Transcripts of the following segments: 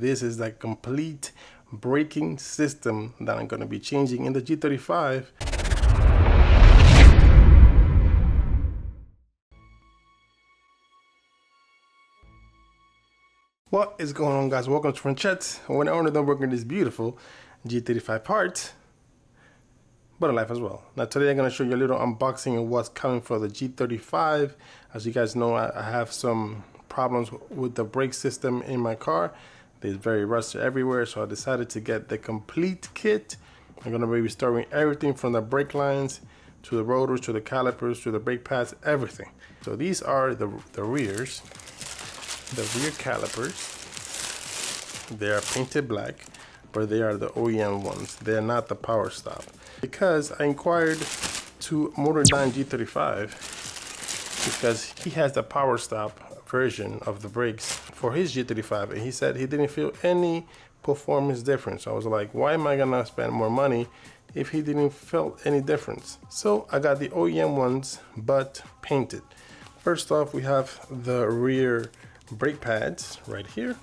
this is the complete braking system that I'm going to be changing in the G35. What is going on, guys? Welcome to Wrenchettes. When I ordered them working this beautiful G35 part, but in life as well. Now today I'm going to show you a little unboxing of what's coming for the G35. As you guys know, I have some problems with the brake system in my car. There's very rusty everywhere, so I decided to get the complete kit. I'm going to be restoring everything from the brake lines to the rotors to the calipers to the brake pads, everything. So these are the rears. The rear calipers, they are painted black, but they are the OEM ones. They're not the power stop. Because I inquired to Motordyne G35 because he has the power stop version of the brakes for his G35, and he said he didn't feel any performance difference. I was like, why am I gonna spend more money if he didn't feel any difference? So I got the OEM ones, but painted. First off, we have the rear brake pads right here,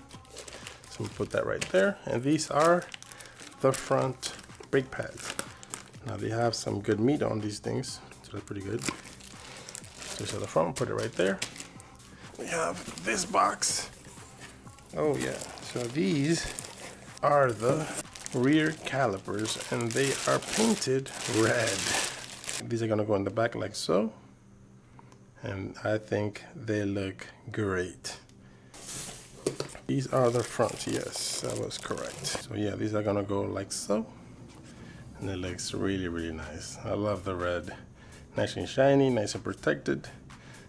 so we'll put that right there, and these are the front brake pads. Now they have some good meat on these things, so that's pretty good. So this is the front, put it right there. We have this box. Oh yeah, so these are the rear calipers, and they are painted red. These are gonna go in the back like so, and I think they look great. These are the fronts, yes, that was correct. So yeah, these are gonna go like so, and it looks really, really nice. I love the red. Nice and shiny, nice and protected.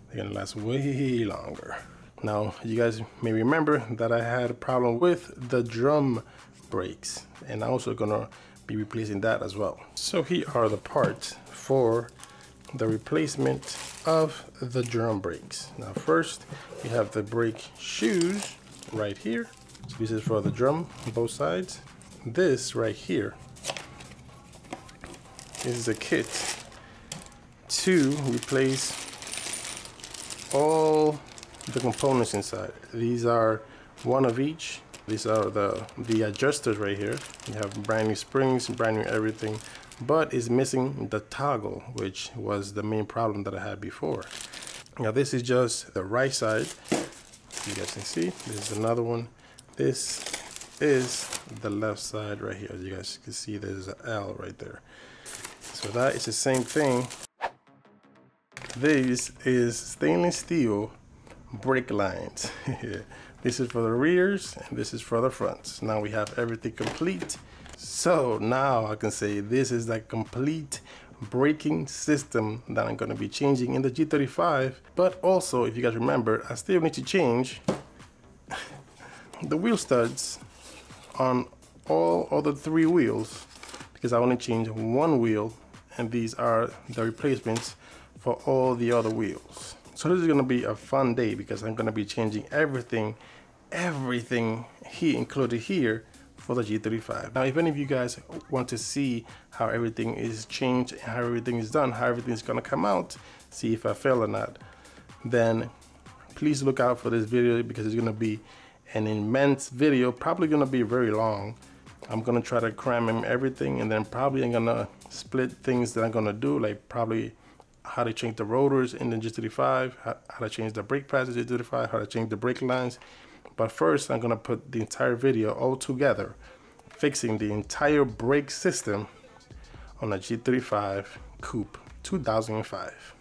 They're gonna last way longer. Now, you guys may remember that I had a problem with the drum brakes, and I'm also gonna be replacing that as well. So here are the parts for the replacement of the drum brakes. Now first, we have the brake shoes right here. So this is for the drum, both sides. This right here, this is a kit to replace all the components inside. These are one of each. These are the adjusters right here. You have brand new springs, brand new everything, but it's missing the toggle, which was the main problem that I had before. Now this is just the right side. You guys can see, this is another one. This is the left side right here. As you guys can see, there's an L right there. So that is the same thing. This is stainless steel brake lines. This is for the rears, and this is for the fronts. Now we have everything complete. So now I can say this is the complete braking system that I'm going to be changing in the G35. But also, if you guys remember, I still need to change the wheel studs on all other three wheels, because I only changed one wheel, and these are the replacements for all the other wheels. So this is going to be a fun day, because I'm going to be changing everything here included here for the G35. Now, if any of you guys want to see how everything is changed, how everything is done, how everything is going to come out, see if I fail or not, then please look out for this video, because it's going to be an immense video, probably going to be very long. I'm going to try to cram in everything, and then probably I'm going to split things that I'm going to do, like probably how to change the rotors in the G35, how to change the brake pads in the G35, how to change the brake lines. But first, I'm going to put the entire video all together, fixing the entire brake system on a G35 Coupe 2005.